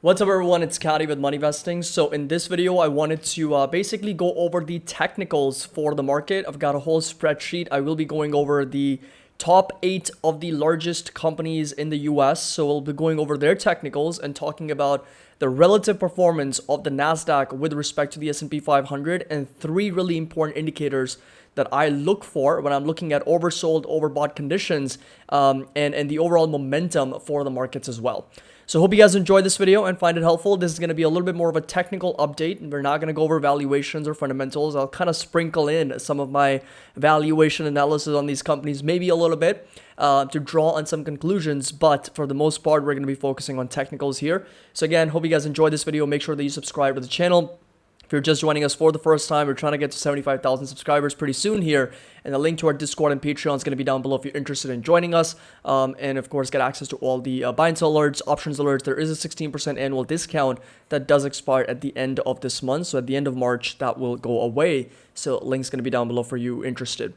What's up everyone, it's Caddy with Money Vesting. So in this video, I wanted to basically go over the technicals for the market. I've got a whole spreadsheet. I will be going over the top 8 of the largest companies in the US. So we'll be going over their technicals and talking about the relative performance of the NASDAQ with respect to the S&P 500 and 3 really important indicators that I look for when I'm looking at oversold, overbought conditions and the overall momentum for the markets as well. So hope you guys enjoyed this video and find it helpful. This is going to be a little bit more of a technical update. We're not going to go over valuations or fundamentals. I'll kind of sprinkle in some of my valuation analysis on these companies, maybe a little bit to draw on some conclusions. But for the most part, we're going to be focusing on technicals here. So again, hope you guys enjoyed this video. Make sure that you subscribe to the channel. If you're just joining us for the first time, we're trying to get to 75,000 subscribers pretty soon here. And the link to our Discord and Patreon is going to be down below if you're interested in joining us. And of course, get access to all the buy and sell alerts, options alerts. There is a 16% annual discount that does expire at the end of this month. So at the end of March, that will go away. So link's going to be down below for you interested.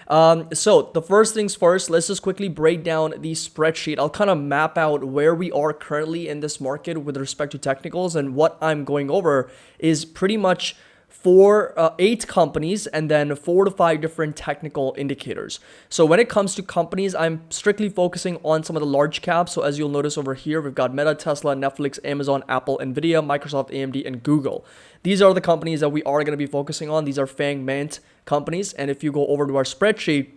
So the first things first, let's just quickly break down the spreadsheet. I'll kind of map out where we are currently in this market with respect to technicals, and what I'm going over is pretty much 8 companies and then 4 to 5 different technical indicators. So when it comes to companies, I'm strictly focusing on some of the large caps. So as you'll notice over here, we've got Meta, Tesla, Netflix, Amazon, Apple, Nvidia, Microsoft, AMD, and Google. These are the companies that we are going to be focusing on. These are FANG Mant companies. And if you go over to our spreadsheet,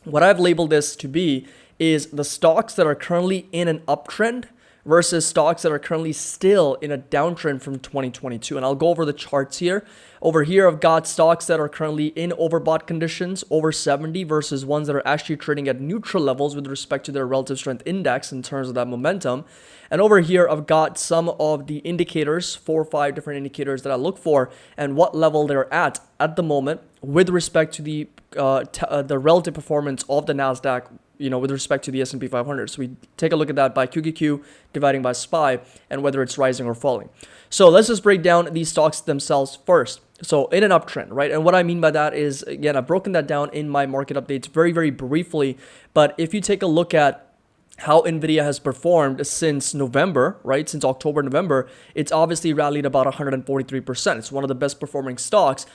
what I've labeled this to be is the stocks that are currently in an uptrend versus stocks that are currently still in a downtrend from 2022. And I'll go over the charts here. Over here, I've got stocks that are currently in overbought conditions, over 70, versus ones that are actually trading at neutral levels with respect to their relative strength index in terms of that momentum. And over here, I've got some of the indicators, 4 or 5 different indicators that I look for and what level they're at the moment with respect to the relative performance of the NASDAQ, with respect to the S&P 500. So we take a look at that by QQQ dividing by SPY and whether it's rising or falling. So let's just break down these stocks themselves first. So in an uptrend, right? And what I mean by that is, again, I've broken that down in my market updates very, very briefly. But if you take a look at how Nvidia has performed since November, right? Since October, November, it's obviously rallied about 143%. It's one of the best performing stocks,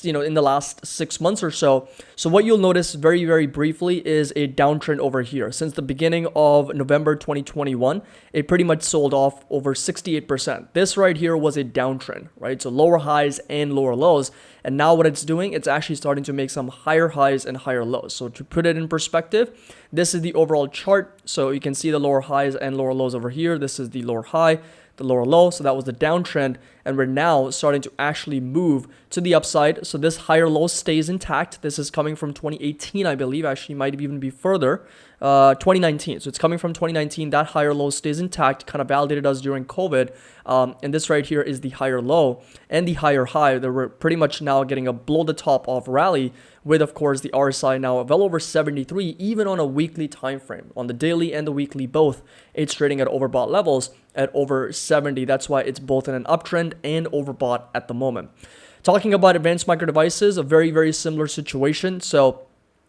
in the last 6 months or so. So what you'll notice very, very briefly is a downtrend over here. Since the beginning of November 2021, it pretty much sold off over 68%. This right here was a downtrend, right? So lower highs and lower lows. And now what it's doing, it's actually starting to make some higher highs and higher lows. So to put it in perspective, this is the overall chart. So you can see the lower highs and lower lows over here. This is the lower high, the lower low. So that was the downtrend, and we're now starting to actually move to the upside. So this higher low stays intact. This is coming from 2018, I believe. Actually, might even be further. 2019. So it's coming from 2019. That higher low stays intact, kind of validated us during COVID. And this right here is the higher low and the higher high that we're pretty much now getting a blow the top off rally with, of course, the RSI now well over 73, even on a weekly time frame. On the daily and the weekly both, it's trading at overbought levels at over 70. That's why it's both in an uptrend and overbought at the moment. Talking about advanced micro devices, a very, very similar situation. So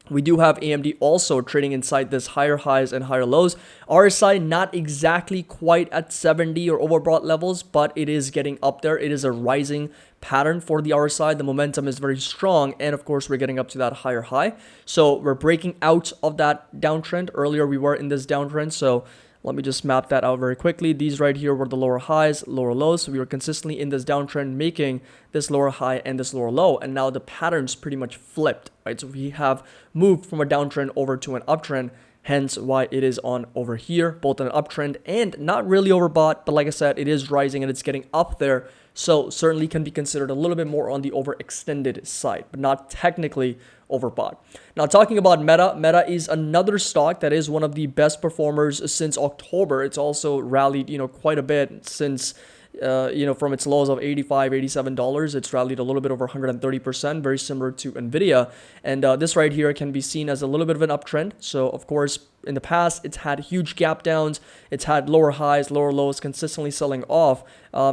we do have AMD also trading inside this higher highs and higher lows. RSI not exactly quite at 70 or overbought levels, but it is getting up there. It is a rising pattern for the RSI. The momentum is very strong, and of course we're getting up to that higher high. So we're breaking out of that downtrend. Earlier we were in this downtrend, so let me just map that out very quickly. These right here were the lower highs, lower lows. So we were consistently in this downtrend, making this lower high and this lower low. And now the pattern's pretty much flipped, right? So we have moved from a downtrend over to an uptrend, hence why it is on over here, both an uptrend and not really overbought. But like I said, it is rising and it's getting up there. So certainly can be considered a little bit more on the overextended side, but not technically overbought. Now talking about Meta is another stock that is one of the best performers since October. It's also rallied, quite a bit since from its lows of $85, $87, it's rallied a little bit over 130%, very similar to Nvidia. And this right here can be seen as a little bit of an uptrend. So of course, in the past, it's had huge gap downs. It's had lower highs, lower lows, consistently selling off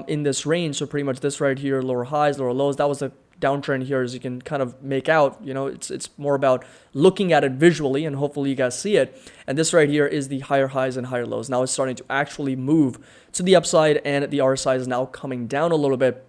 in this range. So pretty much this right here, lower highs, lower lows, that was the downtrend here, as you can kind of make out. You know, it's more about looking at it visually, and hopefully you guys see it. And this right here is the higher highs and higher lows. Now it's starting to actually move to the upside, and the RSI is now coming down a little bit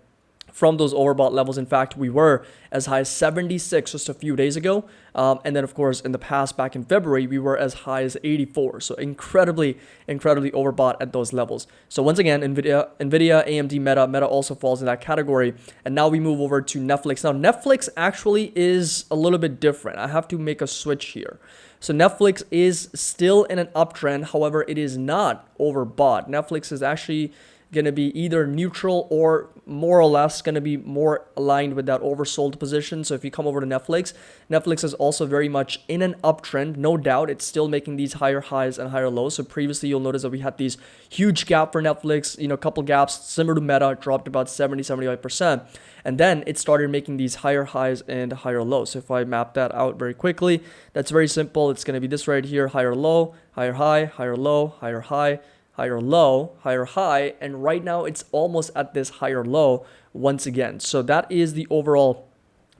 from those overbought levels. In fact, we were as high as 76 just a few days ago. And then, of course, in the past, back in February, we were as high as 84. So incredibly overbought at those levels. So once again, Nvidia, AMD, Meta also falls in that category. And now we move over to Netflix. Now, Netflix actually is a little bit different. I have to make a switch here. So Netflix is still in an uptrend. However, it is not overbought. Netflix is actually going to be either neutral or more or less going to be more aligned with that oversold position. So if you come over to Netflix, Netflix is also very much in an uptrend. No doubt, it's still making these higher highs and higher lows. So previously, you'll notice that we had these huge gap for Netflix, a couple gaps similar to Meta, dropped about 75%. And then it started making these higher highs and higher lows. So if I map that out very quickly, that's very simple. It's going to be this right here: higher low, higher high, higher low, higher high, higher low, higher high, and right now it's almost at this higher low once again. So that is the overall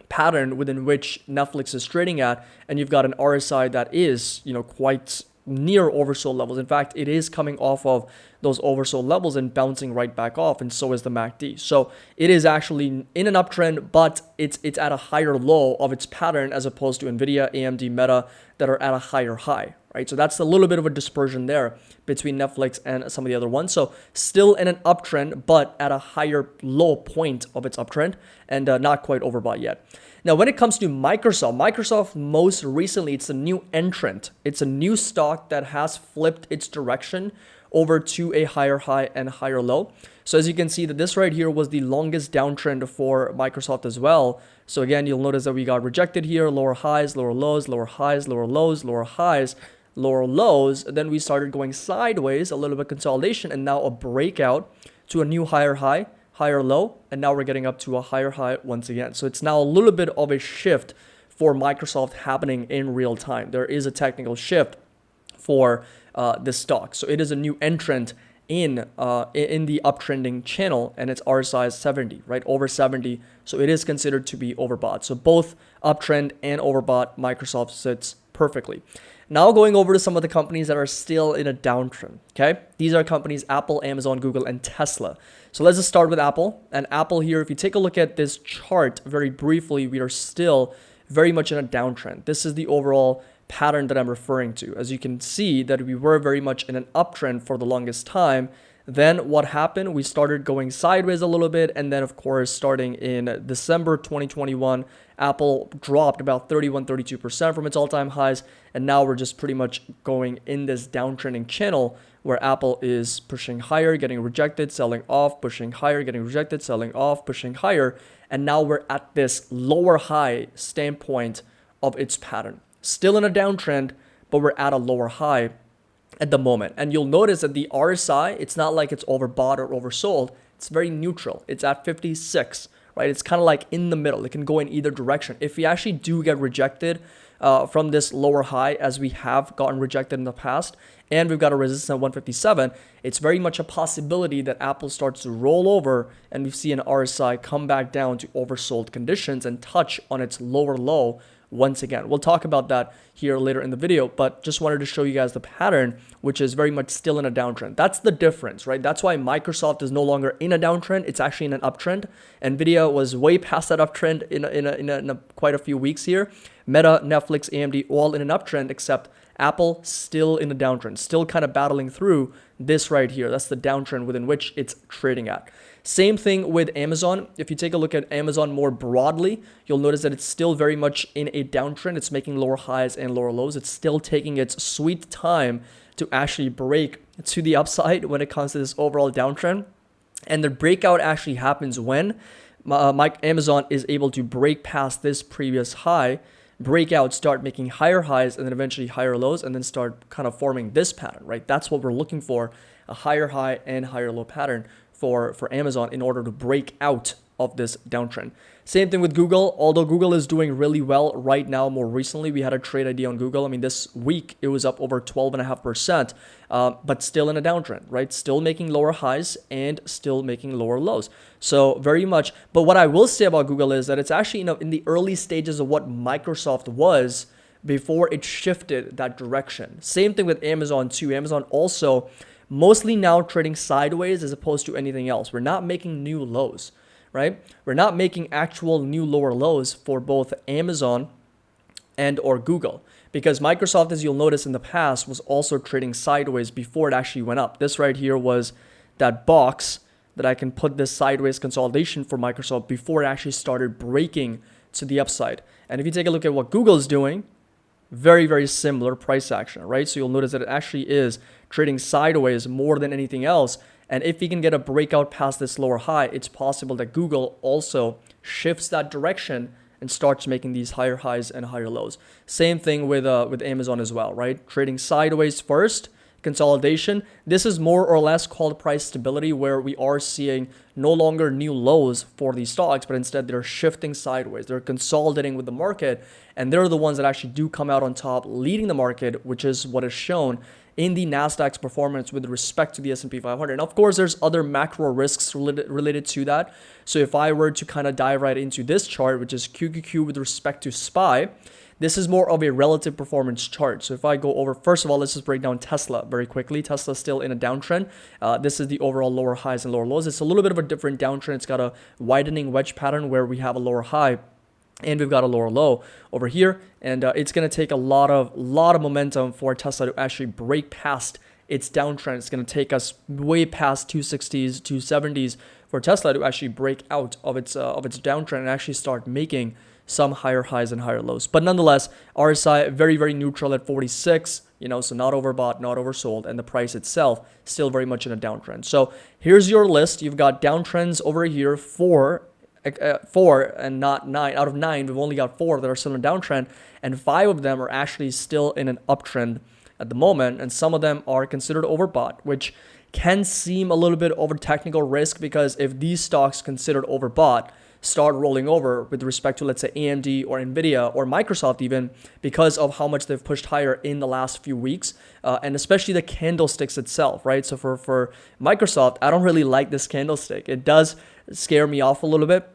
pattern within which Netflix is trading at, and you've got an RSI that is, quite near oversold levels. In fact, it is coming off of those oversold levels and bouncing right back off, and so is the MACD. So it is actually in an uptrend, but it's at a higher low of its pattern as opposed to Nvidia, AMD, Meta that are at a higher high, right? So that's a little bit of a dispersion there between Netflix and some of the other ones. So still in an uptrend, but at a higher low point of its uptrend, and not quite overbought yet. Now, when it comes to Microsoft most recently, it's a new entrant. It's a new stock that has flipped its direction over to a higher high and higher low. So as you can see that this right here was the longest downtrend for Microsoft as well. So again, you'll notice that we got rejected here, lower highs, lower lows, lower highs, lower lows, lower highs, lower lows. Then we started going sideways, a little bit consolidation, and now a breakout to a new higher high, higher low, and now we're getting up to a higher high once again. So it's now a little bit of a shift for Microsoft happening in real time. There is a technical shift for this stock. So it is a new entrant in the uptrending channel, and its RSI is 70, right? Over 70. So it is considered to be overbought. So both uptrend and overbought, Microsoft sits perfectly. Now going over to some of the companies that are still in a downtrend, okay? These are companies: Apple, Amazon, Google, and Tesla. So let's just start with Apple. And Apple here, if you take a look at this chart very briefly, we are still very much in a downtrend. This is the overall pattern that I'm referring to. As you can see that we were very much in an uptrend for the longest time. Then what happened? We started going sideways a little bit, and then of course starting in December 2021, Apple dropped about 32% from its all-time highs, and now we're just pretty much going in this downtrending channel where Apple is pushing higher, getting rejected, selling off, pushing higher, getting rejected, selling off, pushing higher, and now we're at this lower high standpoint of its pattern. Still in a downtrend, but we're at a lower high at the moment. And you'll notice that the RSI, it's not like it's overbought or oversold. It's very neutral. It's at 56, right? It's kind of like in the middle. It can go in either direction. If we actually do get rejected from this lower high, as we have gotten rejected in the past, and we've got a resistance at 157, it's very much a possibility that Apple starts to roll over and we see an RSI come back down to oversold conditions and touch on its lower low once again. We'll talk about that here later in the video, but just wanted to show you guys the pattern, which is very much still in a downtrend. That's the difference, right? That's why Microsoft is no longer in a downtrend. It's actually in an uptrend. Nvidia was way past that uptrend in quite a few weeks here. Meta, Netflix, AMD, all in an uptrend, except Apple still in a downtrend, still kind of battling through this right here. That's the downtrend within which it's trading at. Same thing with Amazon. If you take a look at Amazon more broadly, you'll notice that it's still very much in a downtrend. It's making lower highs and lower lows. It's still taking its sweet time to actually break to the upside when it comes to this overall downtrend. And the breakout actually happens when Amazon is able to break past this previous high, break out, start making higher highs, and then eventually higher lows, and then start kind of forming this pattern, right? That's what we're looking for, a higher high and higher low pattern for Amazon in order to break out of this downtrend. Same thing with Google. Although Google is doing really well right now, more recently, we had a trade idea on Google. I mean, this week it was up over 12.5%, but still in a downtrend, right? Still making lower highs and still making lower lows. So very much. But what I will say about Google is that it's actually, in the early stages of what Microsoft was before it shifted that direction. Same thing with Amazon too. Amazon also mostly now trading sideways as opposed to anything else. We're not making new lows, right? We're not making actual new lower lows for both Amazon and or Google, because Microsoft, as you'll notice in the past, was also trading sideways before it actually went up. This right here was that box that I can put this sideways consolidation for Microsoft before it actually started breaking to the upside. And if you take a look at what Google is doing, very, very similar price action, right? So you'll notice that it actually is trading sideways more than anything else. And if we can get a breakout past this lower high, it's possible that Google also shifts that direction and starts making these higher highs and higher lows. Same thing with Amazon as well, right? Trading sideways first, consolidation. This is more or less called price stability, where we are seeing no longer new lows for these stocks, but instead they're shifting sideways. They're consolidating with the market, and they're the ones that actually do come out on top, leading the market, which is what is shown in the Nasdaq's performance with respect to the S&P 500. And of course, there's other macro risks related to that. So if I were to kind of dive right into this chart, which is QQQ with respect to SPY, this is more of a relative performance chart. So if I go over, first of all, let's just break down Tesla very quickly. Tesla's still in a downtrend. This is the overall lower highs and lower lows. It's a little bit of a different downtrend. It's got a widening wedge pattern where we have a lower high and we've got a lower low over here. And it's going to take a lot of momentum for Tesla to actually break past its downtrend. It's going to take us way past 260s, 270s for Tesla to actually break out of its downtrend and actually start making some higher highs and higher lows. But nonetheless, RSI very, very neutral at 46, so not overbought, not oversold, and the price itself still very much in a downtrend. So here's your list. You've got downtrends over here, four and not 9. Out of 9, we've only got 4 that are still in a downtrend, and 5 of them are actually still in an uptrend at the moment, and some of them are considered overbought, which can seem a little bit over technical risk, because if these stocks considered overbought start rolling over with respect to, let's say, AMD or Nvidia or Microsoft even, because of how much they've pushed higher in the last few weeks, and especially the candlesticks itself, right? So for Microsoft, I don't really like this candlestick. It does scare me off a little bit,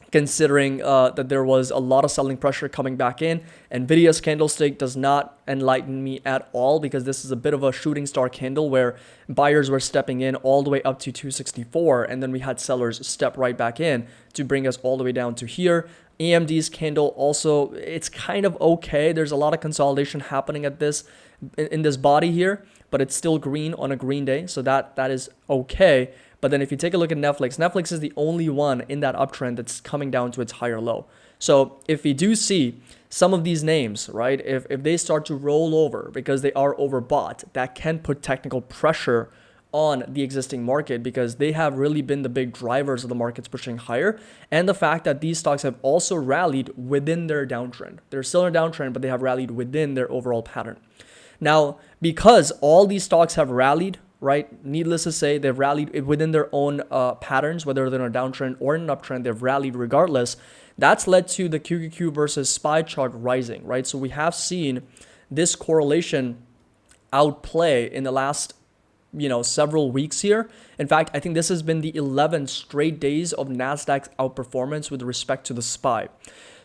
considering that there was a lot of selling pressure coming back in. Nvidia's candlestick does not enlighten me at all, because this is a bit of a shooting star candle where buyers were stepping in all the way up to 264, and then we had sellers step right back in to bring us all the way down to here. AMD's candle also, it's kind of okay. There's a lot of consolidation happening at this in this body here, but it's still green on a green day, so that is okay. But then if you take a look at Netflix is the only one in that uptrend that's coming down to its higher low. So if we do see some of these names, right, if they start to roll over because they are overbought, that can put technical pressure on the existing market, because they have really been the big drivers of the markets pushing higher. And the fact that these stocks have also rallied within their downtrend. They're still in a downtrend, but they have rallied within their overall pattern. Now, because all these stocks have rallied, right, needless to say, they've rallied within their own patterns, whether they're in a downtrend or in an uptrend, they've rallied regardless. That's led to the QQQ versus SPY chart rising, right? So we have seen this correlation outplay in the last several weeks here. In fact, I think this has been the 11 straight days of Nasdaq's outperformance with respect to the SPY.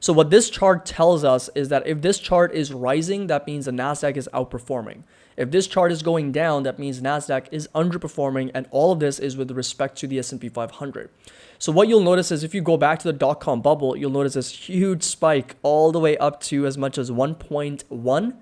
So what this chart tells us is that if this chart is rising, that means the Nasdaq is outperforming. If this chart is going down, that means Nasdaq is underperforming, and all of this is with respect to the S&P 500. So what you'll notice is if you go back to the dot-com bubble, you'll notice this huge spike all the way up to as much as 1.1.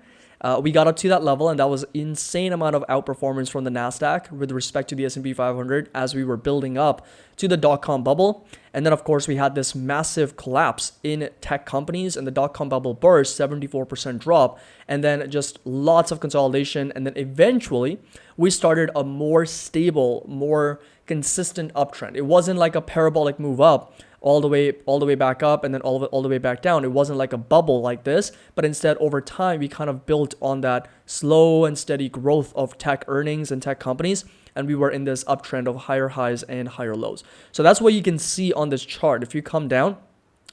We got up to that level, and that was insane amount of outperformance from the Nasdaq with respect to the S&P 500 as we were building up to the dot-com bubble. And then, of course, we had this massive collapse in tech companies, and the dot-com bubble burst, 74% drop, and then just lots of consolidation. And then eventually, we started a more stable, more consistent uptrend. It wasn't like a parabolic move up all the way back up, and then all the way back down. It wasn't like a bubble like this, but instead over time we kind of built on that slow and steady growth of tech earnings and tech companies, and we were in this uptrend of higher highs and higher lows. So that's what you can see on this chart. If you come down,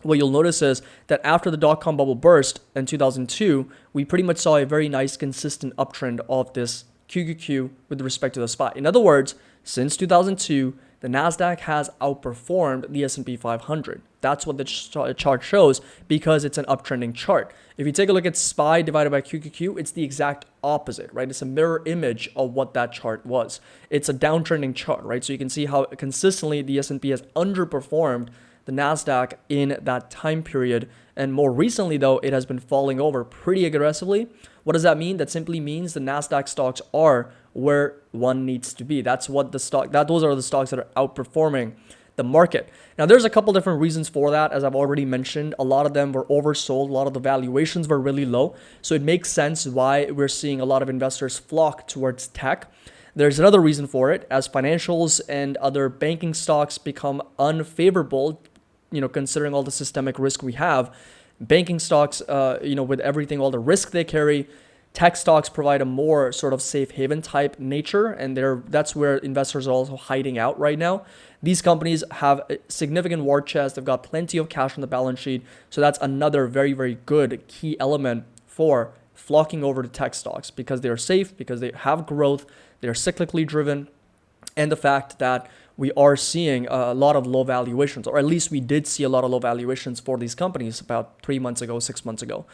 what you'll notice is that after the dot-com bubble burst in 2002, we pretty much saw a very nice consistent uptrend of this QQQ with respect to the SPY. In other words, since 2002, the Nasdaq has outperformed the S&P 500. That's what the chart shows, because it's an uptrending chart. If you take a look at SPY divided by QQQ, it's the exact opposite, right? It's a mirror image of what that chart was. It's a downtrending chart, right? So you can see how consistently the S&P has underperformed the Nasdaq in that time period. And more recently, though, it has been falling over pretty aggressively. What does that mean? That simply means the Nasdaq stocks are where one needs to be. Those are the stocks that are outperforming the market. Now, there's a couple different reasons for that. As I've already mentioned, a lot of them were oversold. A lot of the valuations were really low. So it makes sense why we're seeing a lot of investors flock towards tech. There's another reason for it. As financials and other banking stocks become unfavorable, considering all the systemic risk we have, banking stocks, with everything, all the risk they carry, tech stocks provide a more sort of safe haven type nature, and that's where investors are also hiding out right now. These companies have a significant war chest. They've got plenty of cash on the balance sheet. So that's another very, very good key element for flocking over to tech stocks, because they are safe, because they have growth, they're cyclically driven, and the fact that we are seeing a lot of low valuations, or at least we did see a lot of low valuations for these companies about 3 months ago, 6 months ago.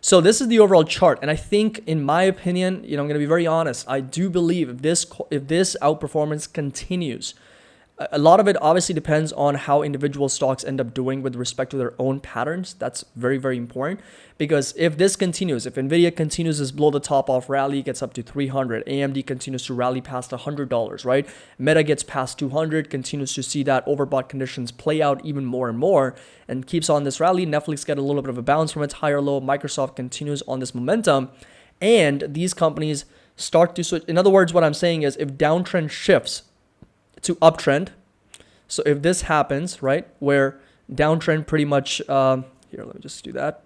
So this is the overall chart. And I think, in my opinion, I'm going to be very honest, I do believe if this outperformance continues, a lot of it obviously depends on how individual stocks end up doing with respect to their own patterns. That's very, very important, because if this continues, if Nvidia continues this blow the top off rally, gets up to 300, AMD continues to rally past $100, right? Meta gets past 200, continues to see that overbought conditions play out even more and more, and keeps on this rally. Netflix get a little bit of a bounce from its higher low. Microsoft continues on this momentum, and these companies start to switch. In other words, what I'm saying is, if downtrend shifts to uptrend, so if this happens, right, where downtrend pretty much, here, let me just do that.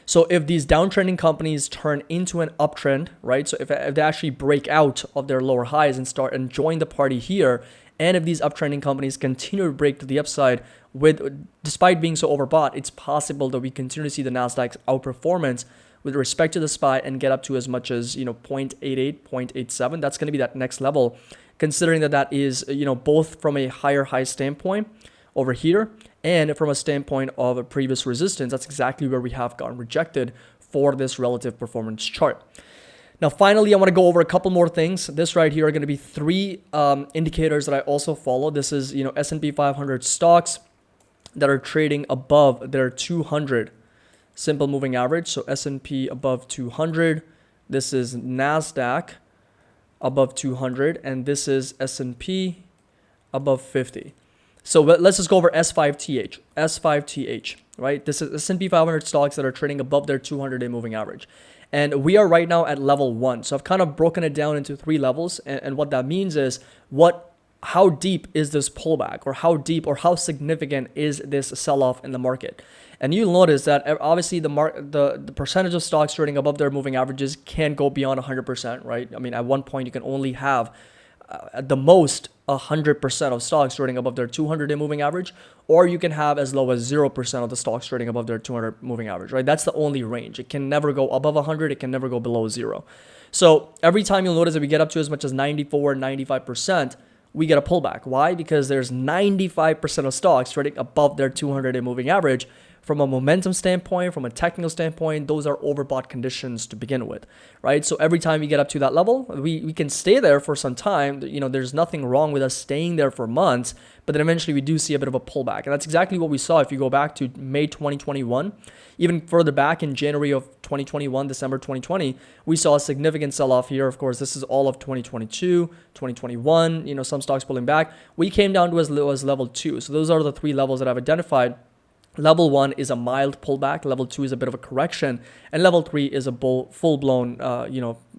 So if these downtrending companies turn into an uptrend, right, so if they actually break out of their lower highs and start and join the party here, and if these uptrending companies continue to break to the upside despite being so overbought, it's possible that we continue to see the Nasdaq's outperformance with respect to the SPY and get up to as much as 0.88, 0.87. That's going to be that next level, considering that is both from a higher high standpoint over here and from a standpoint of a previous resistance. That's exactly where we have gotten rejected for this relative performance chart. Now, finally, I want to go over a couple more things. This right here are going to be three indicators that I also follow. This is S&P 500 stocks that are trading above their 200 simple moving average. So S&P above 200. This is NASDAQ above 200, and this is S&P above 50. So let's just go over S5TH, right? This is S&P 500 stocks that are trading above their 200-day moving average. And we are right now at level 1. So I've kind of broken it down into 3 levels. And what that means is, how deep is this pullback, or how deep or how significant is this sell-off in the market? And you'll notice that obviously the percentage of stocks trading above their moving averages can't go beyond 100%, right? I mean, at one point you can only have at the most 100% of stocks trading above their 200-day moving average, or you can have as low as 0% of the stocks trading above their 200 moving average, right? That's the only range. It can never go above 100. It can never go below 0. So every time you'll notice that we get up to as much as 94, 95%, we get a pullback. Why? Because there's 95% of stocks trading above their 200-day moving average. From a momentum standpoint, from a technical standpoint, those are overbought conditions to begin with, right? So every time we get up to that level, we can stay there for some time. There's nothing wrong with us staying there for months, but then eventually we do see a bit of a pullback. And that's exactly what we saw if you go back to May 2021, even further back in January of 2021, December 2020, we saw a significant sell-off here. Of course, this is all of 2022, 2021, some stocks pulling back. We came down to as low as level 2. So those are the 3 levels that I've identified. Level 1 is a mild pullback. Level 2 is a bit of a correction. And level 3 is a full-blown,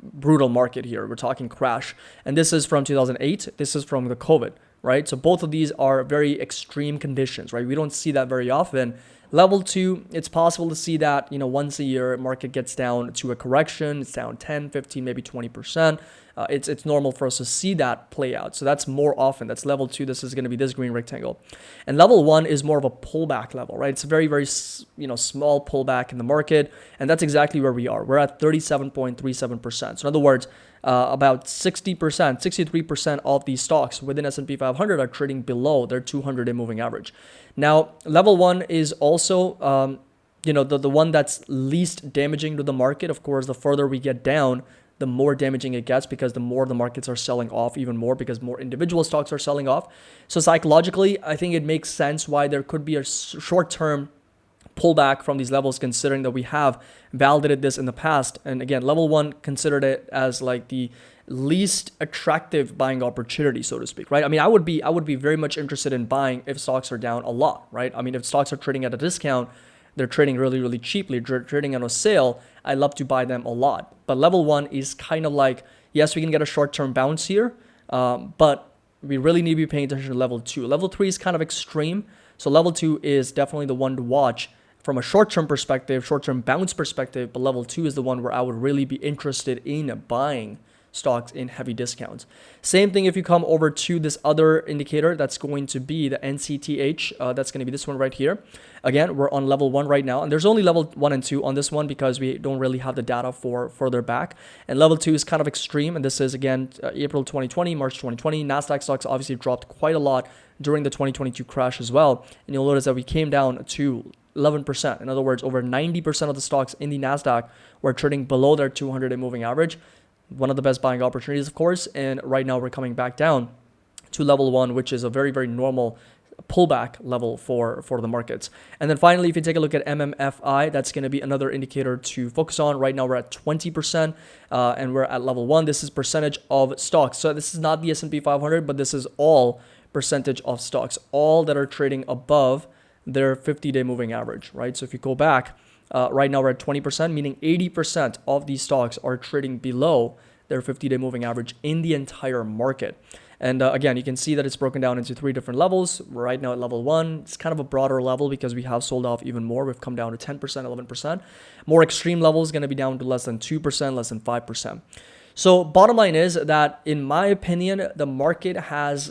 brutal market here. We're talking crash. And this is from 2008. This is from the COVID, right? So both of these are very extreme conditions, right? We don't see that very often. Level 2, it's possible to see that, once a year, market gets down to a correction. It's down 10, 15, maybe 20%. It's normal for us to see that play out. So that's more often. That's level 2. This is going to be this green rectangle. And level 1 is more of a pullback level, right? It's a very, very, small pullback in the market. And that's exactly where we are. We're at 37.37%. So in other words, about 60%, 63% of these stocks within S&P 500 are trading below their 200-day moving average. Now, level 1 is also, the one that's least damaging to the market. Of course, the further we get down, the more damaging it gets, because the more the markets are selling off even more, because more individual stocks are selling off. So psychologically, I think it makes sense why there could be a short-term pullback from these levels, considering that we have validated this in the past. And again, level 1 considered it as like the least attractive buying opportunity, so to speak, right? I mean, I would be very much interested in buying if stocks are down a lot, right? I mean, if stocks are trading at a discount, they're trading really, really cheaply, trading on a sale, I love to buy them a lot. But level 1 is kind of like, yes, we can get a short-term bounce here, but we really need to be paying attention to level 2. Level 3 is kind of extreme. So level 2 is definitely the one to watch from a short-term perspective, short-term bounce perspective, but level 2 is the one where I would really be interested in buying stocks in heavy discounts. Same thing if you come over to this other indicator, that's going to be the NCTH. That's going to be this one right here. Again, we're on level 1 right now, and there's only level 1 and 2 on this one because we don't really have the data for further back. And level 2 is kind of extreme, and this is again April 2020, March 2020. Nasdaq stocks obviously dropped quite a lot during the 2022 crash as well, and you'll notice that we came down to 11%. In other words, over 90% of the stocks in the Nasdaq were trading below their 200-day moving average. One of the best buying opportunities, of course. And right now we're coming back down to level 1, which is a very, very normal pullback level for the markets. And then finally, if you take a look at MMFI, that's going to be another indicator to focus on. Right now we're at 20%, and we're at level 1. This is percentage of stocks. So this is not the S&P 500, but this is all percentage of stocks, all that are trading above their 50-day moving average, right? So if you go back, right now we're at 20%, meaning 80% of these stocks are trading below their 50-day moving average in the entire market. And again, you can see that it's broken down into 3 different levels. We're right now at level 1. It's kind of a broader level because we have sold off even more. We've come down to 10%, 11%. More extreme level is going to be down to less than 2%, less than 5%. So bottom line is that, in my opinion, the market has,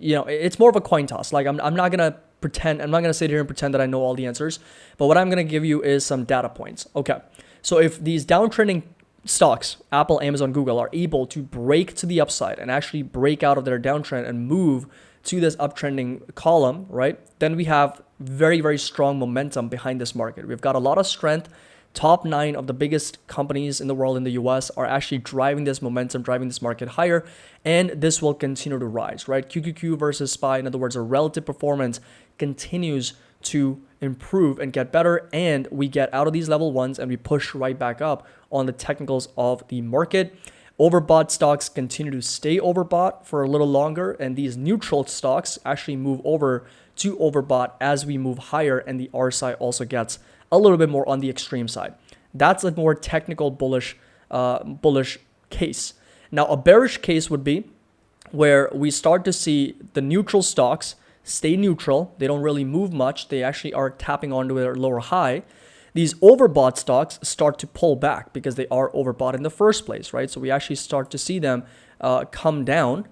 it's more of a coin toss. Like I'm not going to sit here and pretend that I know all the answers, but what I'm going to give you is some data points. Okay. So if these downtrending stocks, Apple, Amazon, Google, are able to break to the upside and actually break out of their downtrend and move to this uptrending column, right? Then we have very, very strong momentum behind this market. We've got a lot of strength. Top 9 of the biggest companies in the world in the US are actually driving this momentum, driving this market higher, and this will continue to rise, right? QQQ versus SPY, in other words, our relative performance continues to improve and get better, and we get out of these level 1s and we push right back up on the technicals of the market. Overbought stocks continue to stay overbought for a little longer, and these neutral stocks actually move over to overbought as we move higher, and the RSI also gets a little bit more on the extreme side. That's a more technical bullish case. Now, a bearish case would be where we start to see the neutral stocks stay neutral. They don't really move much. They actually are tapping onto their lower high. These overbought stocks start to pull back because they are overbought in the first place, right? So we actually start to see them come down,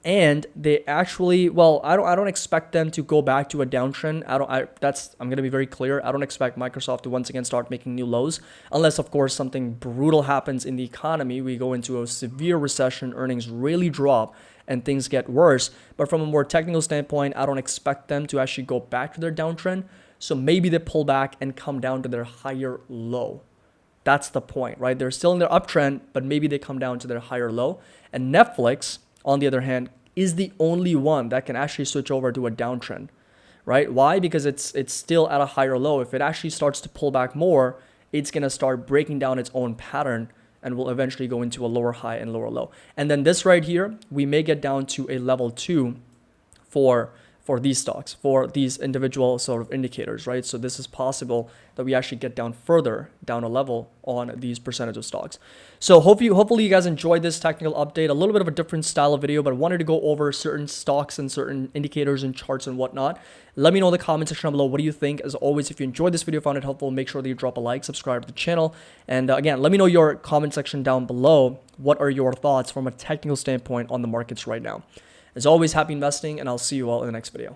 and they actually, I don't expect them to go back to a downtrend. I'm going to be very clear. I don't expect Microsoft to once again start making new lows, unless of course something brutal happens in the economy. We go into a severe recession, earnings really drop, and things get worse. But from a more technical standpoint, I don't expect them to actually go back to their downtrend. So maybe they pull back and come down to their higher low. That's the point, right? They're still in their uptrend, but maybe they come down to their higher low. And Netflix, on the other hand, is the only one that can actually switch over to a downtrend, right? Why? Because it's still at a higher low. If it actually starts to pull back more, it's going to start breaking down its own pattern and will eventually go into a lower high and lower low. And then this right here, we may get down to a level 2 for for these stocks, for these individual sort of indicators, right? So this is possible that we actually get down further down a level on these percentage of stocks. So hopefully you guys enjoyed this technical update, a little bit of a different style of video, but I wanted to go over certain stocks and certain indicators and charts and whatnot. Let me know in the comment section down below, what do you think? As always, if you enjoyed this video, found it helpful, make sure that you drop a like, subscribe to the channel. And again, let me know your comment section down below. What are your thoughts from a technical standpoint on the markets right now? As always, happy investing, and I'll see you all in the next video.